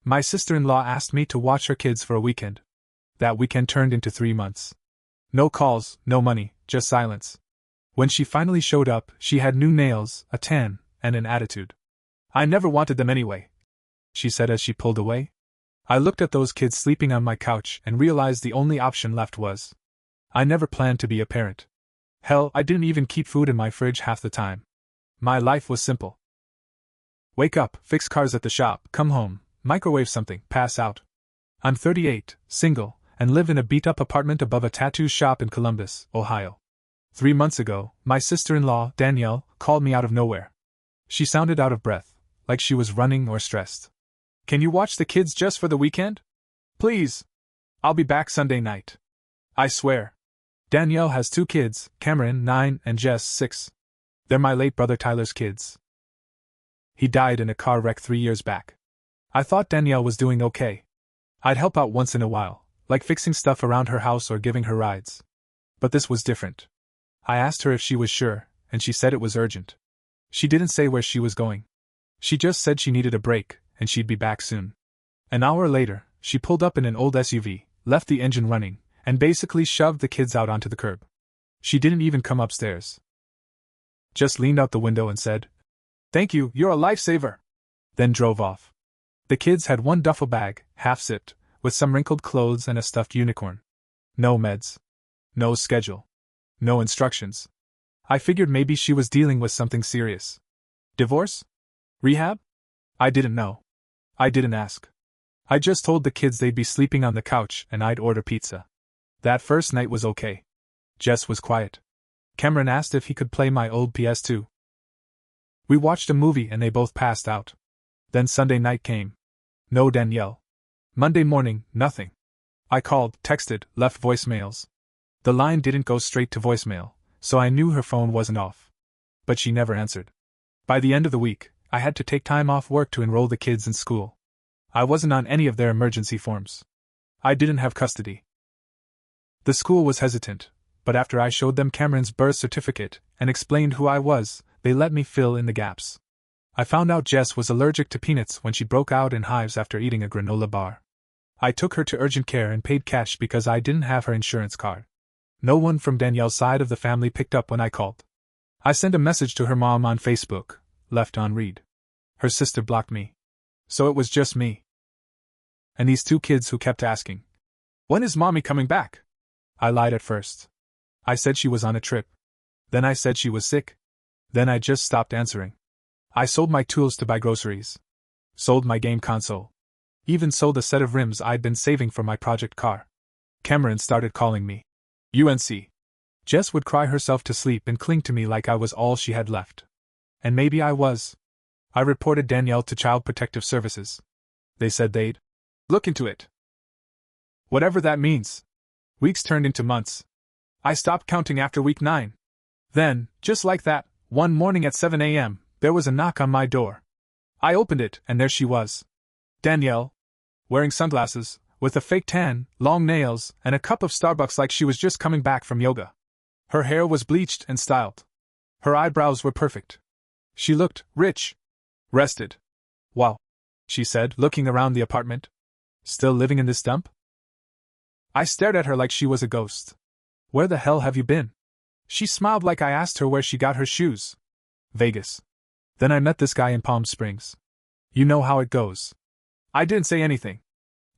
My sister-in-law asked me to watch her kids for a weekend. That weekend turned into 3 months. No calls, no money, just silence. When she finally showed up, she had new nails, a tan, and an attitude. I never wanted them anyway, she said as she pulled away. I looked at those kids sleeping on my couch and realized the only option left was. I never planned to be a parent. Hell, I didn't even keep food in my fridge half the time. My life was simple. Wake up, fix cars at the shop, come home, microwave something, pass out. I'm 38, single, and live in a beat-up apartment above a tattoo shop in Columbus, Ohio. 3 months ago, my sister-in-law, Danielle, called me out of nowhere. She sounded out of breath, like she was running or stressed. Can you watch the kids just for the weekend? Please. I'll be back Sunday night. I swear. Danielle has 2 kids, Cameron, 9, and Jess, 6. They're my late brother Tyler's kids. He died in a car wreck 3 years back. I thought Danielle was doing okay. I'd help out once in a while, like fixing stuff around her house or giving her rides. But this was different. I asked her if she was sure, and she said it was urgent. She didn't say where she was going. She just said she needed a break, and she'd be back soon. An hour later, she pulled up in an old SUV, left the engine running, and basically shoved the kids out onto the curb. She didn't even come upstairs. Just leaned out the window and said, "Thank you, you're a lifesaver," then drove off. The kids had one duffel bag, half-zipped, with some wrinkled clothes and a stuffed unicorn. No meds. No schedule. No instructions. I figured maybe she was dealing with something serious. Divorce? Rehab? I didn't know. I didn't ask. I just told the kids they'd be sleeping on the couch and I'd order pizza. That first night was okay. Jess was quiet. Cameron asked if he could play my old PS2. We watched a movie and they both passed out. Then Sunday night came. No Danielle. Monday morning, nothing. I called, texted, left voicemails. The line didn't go straight to voicemail, so I knew her phone wasn't off. But she never answered. By the end of the week, I had to take time off work to enroll the kids in school. I wasn't on any of their emergency forms. I didn't have custody. The school was hesitant, but after I showed them Cameron's birth certificate and explained who I was, they let me fill in the gaps. I found out Jess was allergic to peanuts when she broke out in hives after eating a granola bar. I took her to urgent care and paid cash because I didn't have her insurance card. No one from Danielle's side of the family picked up when I called. I sent a message to her mom on Facebook, left on read. Her sister blocked me. So it was just me. And these 2 kids who kept asking, "When is mommy coming back?" I lied at first. I said she was on a trip. Then I said she was sick. Then I just stopped answering. I sold my tools to buy groceries. Sold my game console. Even sold a set of rims I'd been saving for my project car. Cameron started calling me UNC. Jess would cry herself to sleep and cling to me like I was all she had left. And maybe I was. I reported Danielle to Child Protective Services. They said they'd look into it. Whatever that means. Weeks turned into months. I stopped counting after week 9. Then, just like that, one morning at 7 a.m., there was a knock on my door. I opened it, and there she was. Danielle. Wearing sunglasses, with a fake tan, long nails, and a cup of Starbucks like she was just coming back from yoga. Her hair was bleached and styled. Her eyebrows were perfect. She looked rich. Rested. "Wow," she said, looking around the apartment. "Still living in this dump?" I stared at her like she was a ghost. "Where the hell have you been?" She smiled like I asked her where she got her shoes. "Vegas. Then I met this guy in Palm Springs. You know how it goes." I didn't say anything.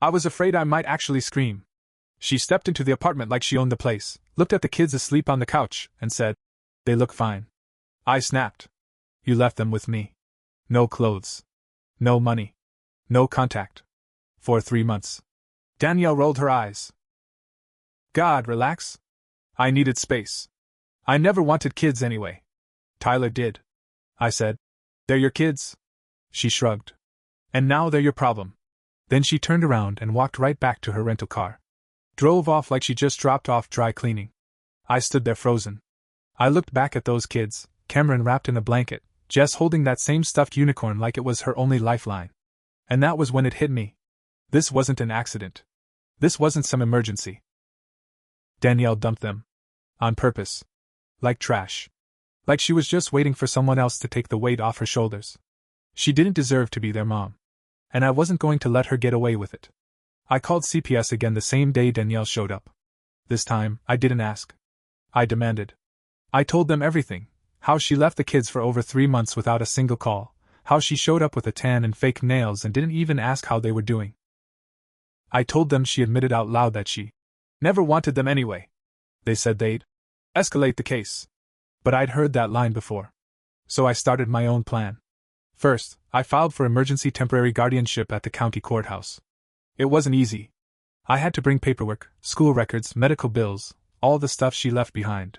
I was afraid I might actually scream. She stepped into the apartment like she owned the place, looked at the kids asleep on the couch, and said, "They look fine." I snapped. "You left them with me. No clothes. No money. No contact. For 3 months. Danielle rolled her eyes. "God, relax. I needed space. I never wanted kids anyway. Tyler did." I said, "They're your kids." She shrugged. "And now they're your problem." Then she turned around and walked right back to her rental car. Drove off like she just dropped off dry cleaning. I stood there frozen. I looked back at those kids, Cameron wrapped in a blanket, Jess holding that same stuffed unicorn like it was her only lifeline. And that was when it hit me. This wasn't an accident. This wasn't some emergency. Danielle dumped them. On purpose. Like trash. Like she was just waiting for someone else to take the weight off her shoulders. She didn't deserve to be their mom. and I wasn't going to let her get away with it. I called CPS again the same day Danielle showed up. This time, I didn't ask. I demanded. I told them everything: how she left the kids for over 3 months without a single call, how she showed up with a tan and fake nails and didn't even ask how they were doing. I told them she admitted out loud that she never wanted them anyway. They said they'd escalate the case. But I'd heard that line before. So I started my own plan. First, I filed for emergency temporary guardianship at the county courthouse. It wasn't easy. I had to bring paperwork, school records, medical bills, all the stuff she left behind.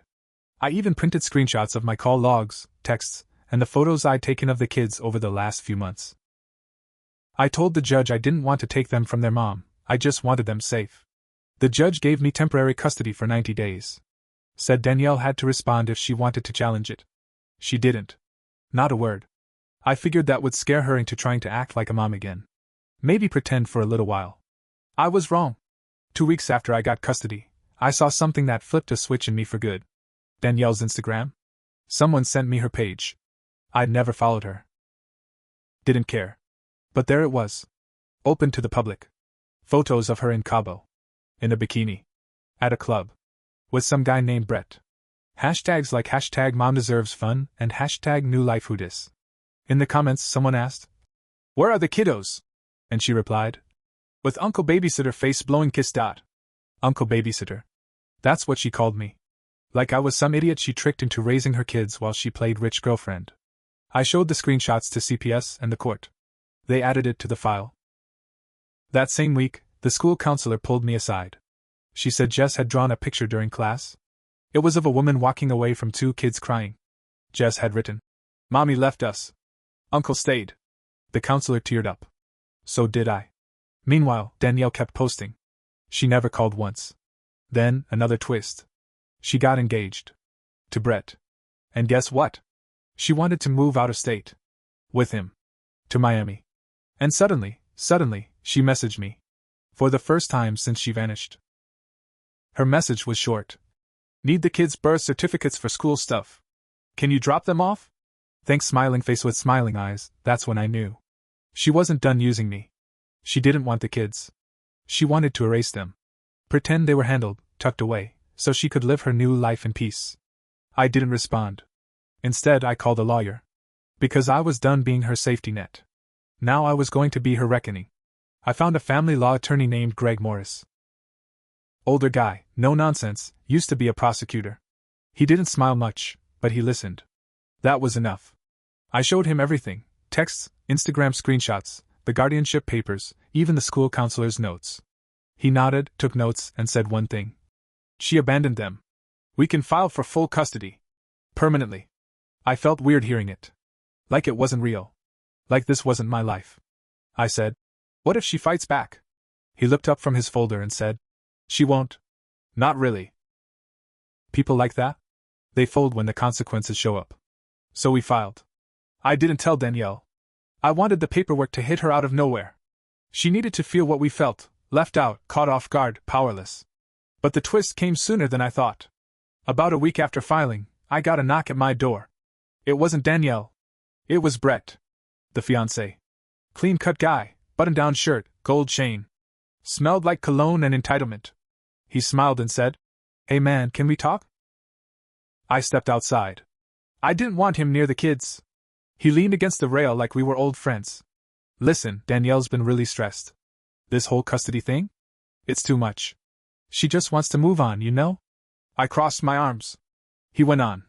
I even printed screenshots of my call logs, texts, and the photos I'd taken of the kids over the last few months. I told the judge I didn't want to take them from their mom, I just wanted them safe. The judge gave me temporary custody for 90 days. Said Danielle had to respond if she wanted to challenge it. She didn't. Not a word. I figured that would scare her into trying to act like a mom again. Maybe pretend for a little while. I was wrong. 2 weeks after I got custody, I saw something that flipped a switch in me for good. Danielle's Instagram? Someone sent me her page. I'd never followed her. Didn't care. But there it was. Open to the public. Photos of her in Cabo. In a bikini. At a club. With some guy named Brett. Hashtags like hashtag #momdeservesfun and hashtag #newlifewhodis. In the comments someone asked, "Where are the kiddos?" And she replied, "With Uncle Babysitter face blowing kiss. Uncle Babysitter. That's what she called me. Like I was some idiot she tricked into raising her kids while she played rich girlfriend. I showed the screenshots to CPS and the court. They added it to the file. That same week, the school counselor pulled me aside. She said Jess had drawn a picture during class. It was of a woman walking away from 2 kids crying. Jess had written, "Mommy left us. Uncle stayed." The counselor teared up. So did I. Meanwhile, Danielle kept posting. She never called once. Then, another twist. She got engaged. To Brett. And guess what? She wanted to move out of state. With him. To Miami. And suddenly, she messaged me. For the first time since she vanished. Her message was short. "Need the kids' birth certificates for school stuff. Can you drop them off?" Thanks, smiling face with smiling eyes. That's when I knew. She wasn't done using me. She didn't want the kids. She wanted to erase them. Pretend they were handled, tucked away, so she could live her new life in peace. I didn't respond. Instead, I called a lawyer. Because I was done being her safety net. Now I was going to be her reckoning. I found a family law attorney named Greg Morris. Older guy, no nonsense, used to be a prosecutor. He didn't smile much, but he listened. That was enough. I showed him everything: texts, Instagram screenshots, the guardianship papers, even the school counselor's notes. He nodded, took notes, and said one thing. "She abandoned them. We can file for full custody. Permanently." I felt weird hearing it. Like it wasn't real. Like this wasn't my life. I said, "What if she fights back?" He looked up from his folder and said, "She won't." Not really. People like that? They fold when the consequences show up. So we filed. I didn't tell Danielle. I wanted the paperwork to hit her out of nowhere. She needed to feel what we felt, left out, caught off guard, powerless. But the twist came sooner than I thought. About a week after filing, I got a knock at my door. It wasn't Danielle. It was Brett. The fiancé. Clean-cut guy, button-down shirt, gold chain. Smelled like cologne and entitlement. He smiled and said, "Hey man, can we talk?" I stepped outside. I didn't want him near the kids. He leaned against the rail like we were old friends. "Listen, Danielle's been really stressed. This whole custody thing? It's too much. She just wants to move on, you know?" I crossed my arms. He went on.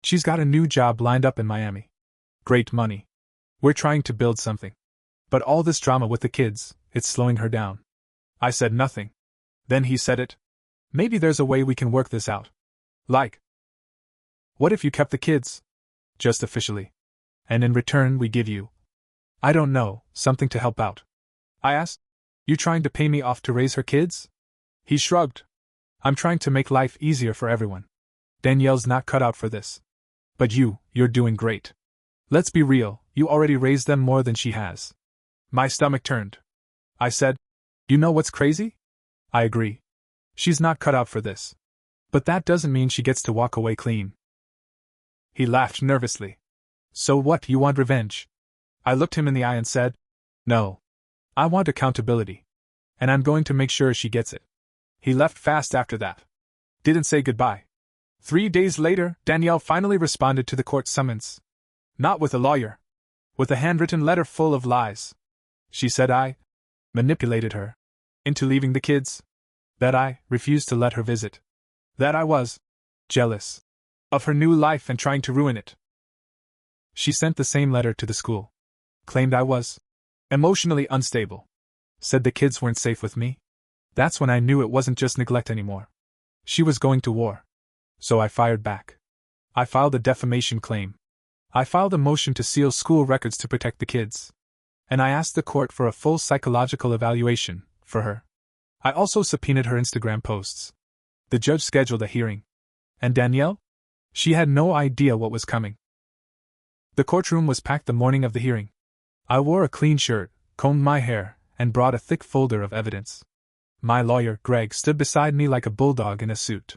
"She's got a new job lined up in Miami. Great money. We're trying to build something. But all this drama with the kids, it's slowing her down." I said nothing. Then he said it. "Maybe there's a way we can work this out. Like, what if you kept the kids? Just officially. And in return we give you, I don't know, something to help out." I asked, "You trying to pay me off to raise her kids?" He shrugged. "I'm trying to make life easier for everyone. Danielle's not cut out for this. But you're doing great. Let's be real, you already raised them more than she has." My stomach turned. I said, "You know what's crazy? I agree. She's not cut out for this. But that doesn't mean she gets to walk away clean." He laughed nervously. "So what, you want revenge?" I looked him in the eye and said, "No. I want accountability. And I'm going to make sure she gets it. He left fast after that. Didn't say goodbye. 3 days later, Danielle finally responded to the court summons. Not with a lawyer. With a handwritten letter full of lies. She said I manipulated her into leaving the kids. That I refused to let her visit. That I was jealous of her new life and trying to ruin it. She sent the same letter to the school. Claimed I was emotionally unstable. Said the kids weren't safe with me. That's when I knew it wasn't just neglect anymore. She was going to war. So I fired back. I filed a defamation claim. I filed a motion to seal school records to protect the kids. And I asked the court for a full psychological evaluation for her. I also subpoenaed her Instagram posts. The judge scheduled a hearing. And Danielle? She had no idea what was coming. The courtroom was packed the morning of the hearing. I wore a clean shirt, combed my hair, and brought a thick folder of evidence. My lawyer, Greg, stood beside me like a bulldog in a suit.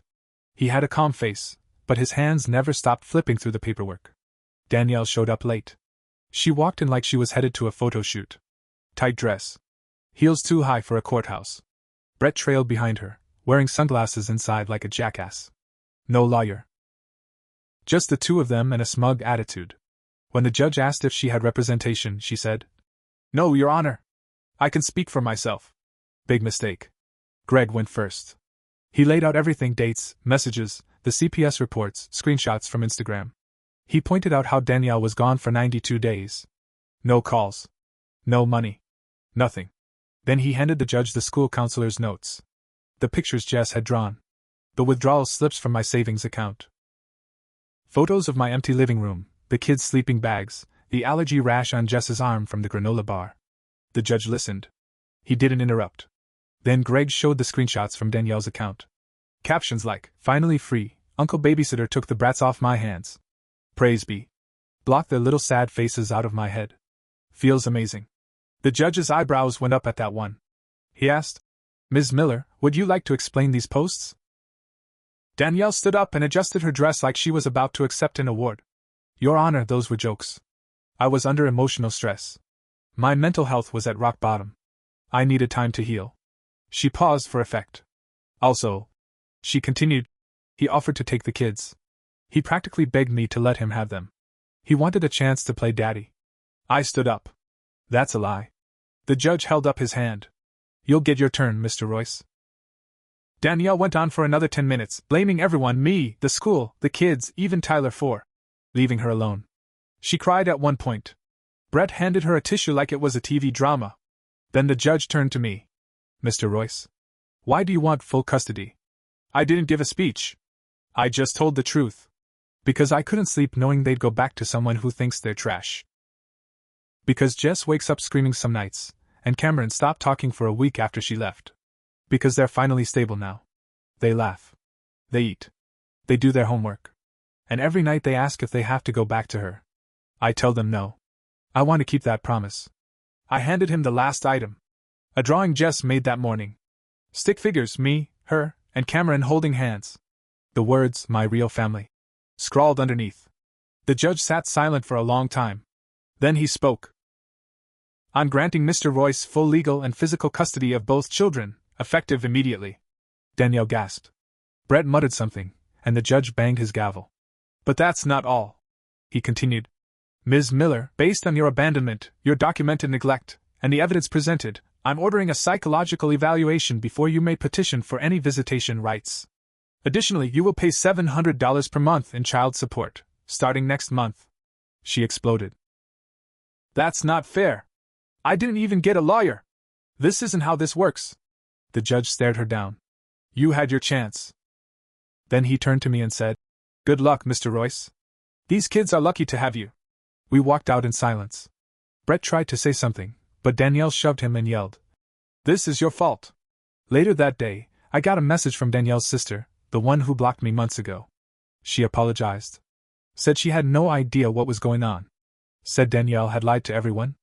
He had a calm face, but his hands never stopped flipping through the paperwork. Danielle showed up late. She walked in like she was headed to a photo shoot. Tight dress. Heels too high for a courthouse. Brett trailed behind her, wearing sunglasses inside like a jackass. No lawyer. Just the two of them and a smug attitude. When the judge asked if she had representation, she said, "No, Your Honor. I can speak for myself." Big mistake. Greg went first. He laid out everything: dates, messages, the CPS reports, screenshots from Instagram. He pointed out how Danielle was gone for 92 days. No calls. No money. Nothing. Then he handed the judge the school counselor's notes. The pictures Jess had drawn. The withdrawal slips from my savings account. Photos of my empty living room, the kids' sleeping bags, the allergy rash on Jess's arm from the granola bar. The judge listened. He didn't interrupt. Then Greg showed the screenshots from Danielle's account. Captions like, "Finally free, Uncle Babysitter took the brats off my hands. Praise be. Blocked their little sad faces out of my head. Feels amazing." The judge's eyebrows went up at that one. He asked, "Ms. Miller, would you like to explain these posts?" Danielle stood up and adjusted her dress like she was about to accept an award. "Your Honor, those were jokes. I was under emotional stress. My mental health was at rock bottom. I needed time to heal." She paused for effect. "Also," she continued, "he offered to take the kids. He practically begged me to let him have them. He wanted a chance to play daddy." I stood up. "That's a lie." The judge held up his hand. "You'll get your turn, Mr. Royce." Danielle went on for another 10 minutes, blaming everyone: me, the school, the kids, even Tyler, for leaving her alone. She cried at one point. Brett handed her a tissue like it was a TV drama. Then the judge turned to me. "Mr. Royce, why do you want full custody?" I didn't give a speech. I just told the truth. Because I couldn't sleep knowing they'd go back to someone who thinks they're trash. Because Jess wakes up screaming some nights, and Cameron stopped talking for a week after she left. Because they're finally stable now. They laugh. They eat. They do their homework. And every night they ask if they have to go back to her. I tell them no. I want to keep that promise. I handed him the last item. A drawing Jess made that morning. Stick figures, me, her, and Cameron holding hands. The words, "my real family," scrawled underneath. The judge sat silent for a long time. Then he spoke. "I'm granting Mr. Royce full legal and physical custody of both children, effective immediately." Danielle gasped. Brett muttered something, and the judge banged his gavel. "But that's not all," he continued. "Ms. Miller, based on your abandonment, your documented neglect, and the evidence presented, I'm ordering a psychological evaluation before you may petition for any visitation rights. Additionally, you will pay $700 per month in child support, starting next month." She exploded. "That's not fair. I didn't even get a lawyer. This isn't how this works." The judge stared her down. "You had your chance." Then he turned to me and said, "Good luck, Mr. Royce. These kids are lucky to have you." We walked out in silence. Brett tried to say something, but Danielle shoved him and yelled, "This is your fault." Later that day, I got a message from Danielle's sister, the one who blocked me months ago. She apologized. Said she had no idea what was going on. Said Danielle had lied to everyone.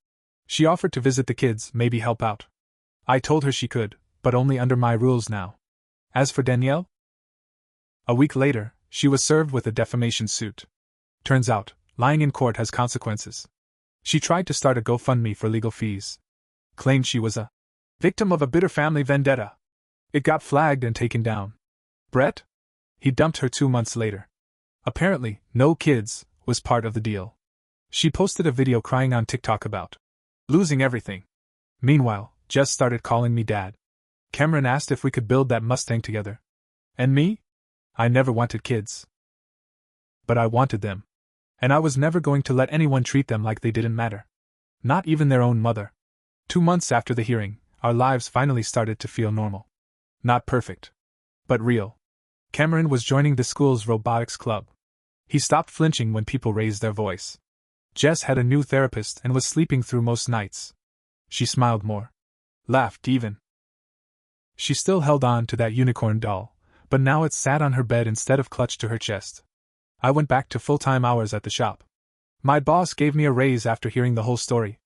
She offered to visit the kids, maybe help out. I told her she could, but only under my rules now. As for Danielle? A week later, she was served with a defamation suit. Turns out, lying in court has consequences. She tried to start a GoFundMe for legal fees. claimed she was a victim of a bitter family vendetta. It got flagged and taken down. Brett? He dumped her 2 months later. Apparently, no kids was part of the deal. She posted a video crying on TikTok about losing everything. Meanwhile, Jess started calling me dad. Cameron asked if we could build that Mustang together. And me? I never wanted kids. But I wanted them. And I was never going to let anyone treat them like they didn't matter. Not even their own mother. 2 months after the hearing, our lives finally started to feel normal. Not perfect. But real. Cameron was joining the school's robotics club. He stopped flinching when people raised their voice. Jess had a new therapist and was sleeping through most nights. She smiled more. Laughed even. She still held on to that unicorn doll, but now it sat on her bed instead of clutched to her chest. I went back to full-time hours at the shop. My boss gave me a raise after hearing the whole story.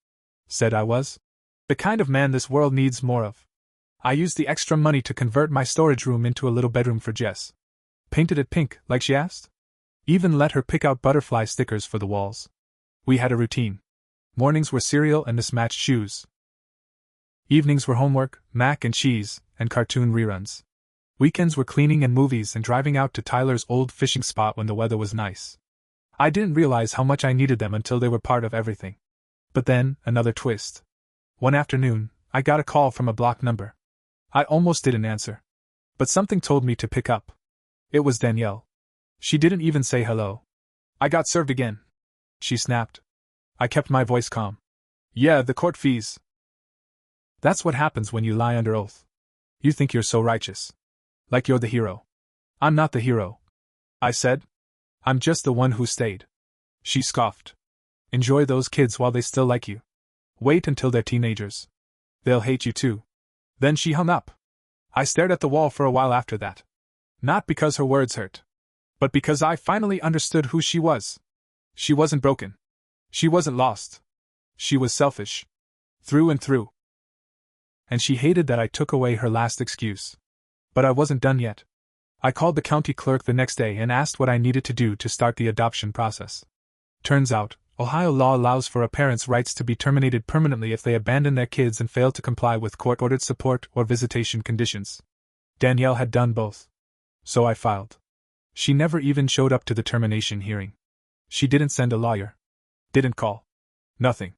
Said I was the kind of man this world needs more of. I used the extra money to convert my storage room into a little bedroom for Jess. Painted it pink, like she asked. Even let her pick out butterfly stickers for the walls. We had a routine. Mornings were cereal and mismatched shoes. Evenings were homework, mac and cheese, and cartoon reruns. Weekends were cleaning and movies and driving out to Tyler's old fishing spot when the weather was nice. I didn't realize how much I needed them until they were part of everything. But then, another twist. One afternoon, I got a call from a blocked number. I almost didn't answer. But something told me to pick up. It was Danielle. She didn't even say hello. I got served again, she snapped. I kept my voice calm. Yeah, the court fees. That's what happens when you lie under oath. You think you're so righteous. Like you're the hero. I'm not the hero, I said. I'm just the one who stayed. She scoffed. Enjoy those kids while they still like you. Wait until they're teenagers. They'll hate you too. Then she hung up. I stared at the wall for a while after that. Not because her words hurt, but because I finally understood who she was. She wasn't broken. She wasn't lost. She was selfish. Through and through. And she hated that I took away her last excuse. But I wasn't done yet. I called the county clerk the next day and asked what I needed to do to start the adoption process. Turns out, Ohio law allows for a parent's rights to be terminated permanently if they abandon their kids and fail to comply with court-ordered support or visitation conditions. Danielle had done both. So I filed. She never even showed up to the termination hearing. She didn't send a lawyer. Didn't call. Nothing.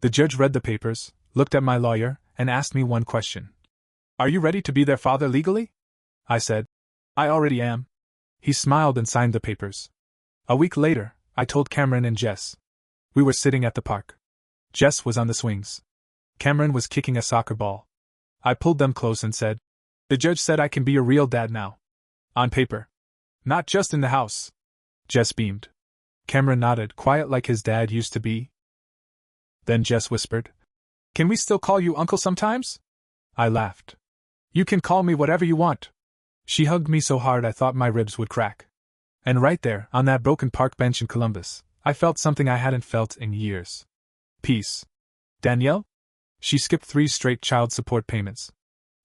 The judge read the papers, looked at my lawyer, and asked me one question. Are you ready to be their father legally? I said. I already am. He smiled and signed the papers. A week later, I told Cameron and Jess. We were sitting at the park. Jess was on the swings. Cameron was kicking a soccer ball. I pulled them close and said, the judge said I can be a real dad now. On paper. Not just in the house. Jess beamed. Cameron nodded, quiet like his dad used to be. Then Jess whispered, can we still call you uncle sometimes? I laughed. You can call me whatever you want. She hugged me so hard I thought my ribs would crack. And right there, on that broken park bench in Columbus, I felt something I hadn't felt in years. Peace. Danielle? She skipped 3 straight child support payments.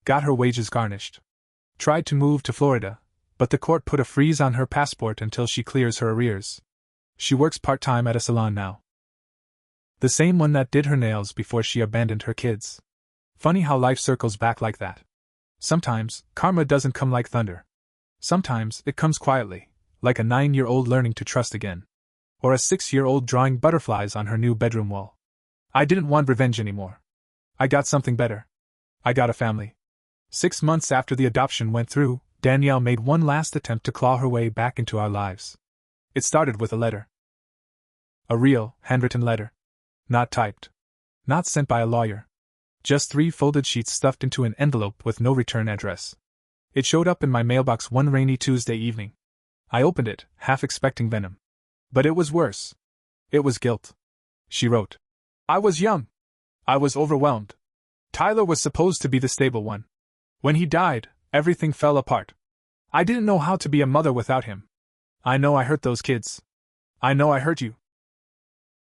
Got her wages garnished. Tried to move to Florida, but the court put a freeze on her passport until she clears her arrears. She works part-time at a salon now. The same one that did her nails before she abandoned her kids. Funny how life circles back like that. Sometimes, karma doesn't come like thunder. Sometimes, it comes quietly. Like a 9-year-old learning to trust again. Or a 6-year-old drawing butterflies on her new bedroom wall. I didn't want revenge anymore. I got something better. I got a family. 6 months after the adoption went through, Danielle made one last attempt to claw her way back into our lives. It started with a letter. A real, handwritten letter. Not typed. Not sent by a lawyer. Just 3 folded sheets stuffed into an envelope with no return address. It showed up in my mailbox one rainy Tuesday evening. I opened it, half expecting venom. But it was worse. It was guilt. She wrote. I was young. I was overwhelmed. Tyler was supposed to be the stable one. When he died, everything fell apart. I didn't know how to be a mother without him. I know I hurt those kids. I know I hurt you.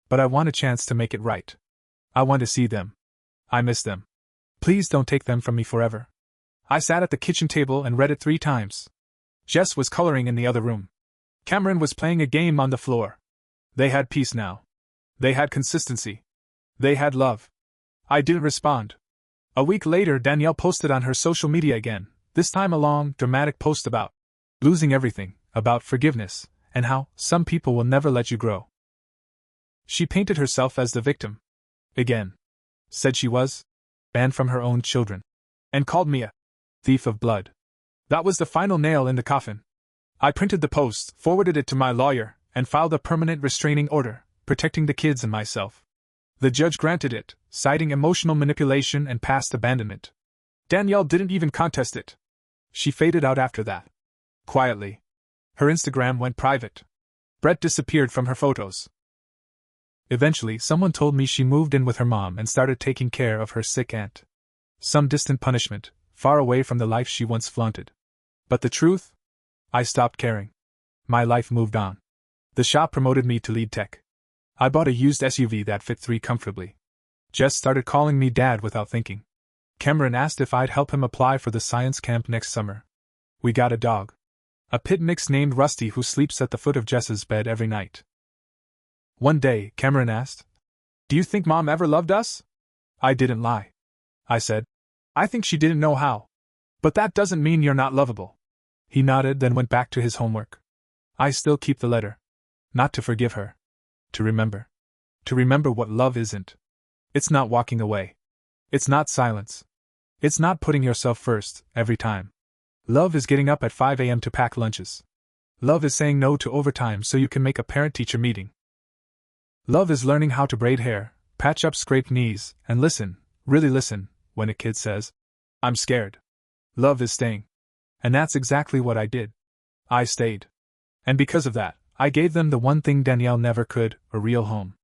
But I want a chance to make it right. I want to see them. I miss them. Please don't take them from me forever. I sat at the kitchen table and read it 3 times. Jess was coloring in the other room. Cameron was playing a game on the floor. They had peace now. They had consistency. They had love. I didn't respond. A week later, Danielle posted on her social media again, this time a long, dramatic post about losing everything, about forgiveness, and how some people will never let you grow. She painted herself as the victim. Again. Said she was banned from her own children. And called me a thief of blood. That was the final nail in the coffin. I printed the post, forwarded it to my lawyer, and filed a permanent restraining order, protecting the kids and myself. The judge granted it, citing emotional manipulation and past abandonment. Danielle didn't even contest it. She faded out after that. Quietly. Her Instagram went private. Brett disappeared from her photos. Eventually, someone told me she moved in with her mom and started taking care of her sick aunt. Some distant punishment, far away from the life she once flaunted. But the truth? I stopped caring. My life moved on. The shop promoted me to lead tech. I bought a used SUV that fit 3 comfortably. Jess started calling me Dad without thinking. Cameron asked if I'd help him apply for the science camp next summer. We got a dog. A pit mix named Rusty who sleeps at the foot of Jess's bed every night. One day, Cameron asked, "Do you think Mom ever loved us?" I didn't lie. I said, "I think she didn't know how. But that doesn't mean you're not lovable." He nodded, then went back to his homework. I still keep the letter. Not to forgive her. To remember. To remember what love isn't. It's not walking away. It's not silence. It's not putting yourself first, every time. Love is getting up at 5 a.m. to pack lunches. Love is saying no to overtime so you can make a parent-teacher meeting. Love is learning how to braid hair, patch up scraped knees, and listen, really listen, when a kid says, "I'm scared." Love is staying. And that's exactly what I did. I stayed. And because of that, I gave them the one thing Danielle never could, a real home.